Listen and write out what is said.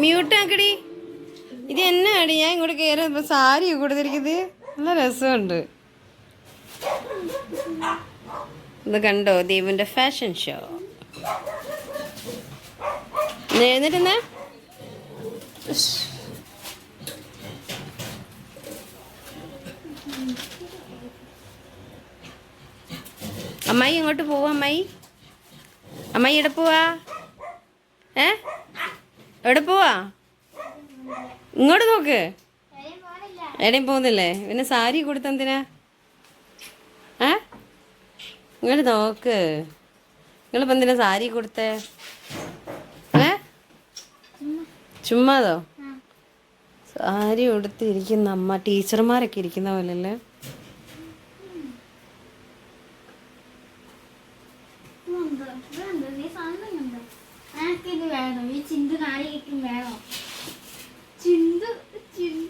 Mute ആക്കടി. ഇത് എന്നാടി ഞാൻ ഇങ്ങോട്ട് കയറി സാരി കൊടുത്തിരിക്കുന്നത്? നല്ല രസമുണ്ട്. ഇത് കണ്ടോ ദീപുന്റെ ഫാഷൻ ഷോ. എന്നിട്ടെന്നാ അമ്മായി എങ്ങോട്ട് പോവാ? അമ്മായി എവിടെ പോവാ? എവിടെ പോവാ? ഇങ്ങോട്ട് നോക്ക്. എവിടെയും പോകുന്നില്ലേ? പിന്നെ സാരി കൊടുത്തെന്തിനാ? ഇങ്ങോട്ട് നോക്ക്. നിങ്ങളിപ്പോൾ എന്തിനാ സാരി കൊടുത്തേ? ചുമ്മാതോ? സാരി കൊടുത്ത് ഇരിക്കുന്ന അമ്മ ടീച്ചർമാരൊക്കെ ഇരിക്കുന്ന പോലല്ലേ? വേണോ ഈ ചിന്തു നാളെ വേണോ? ചിന്തു ചിന്തു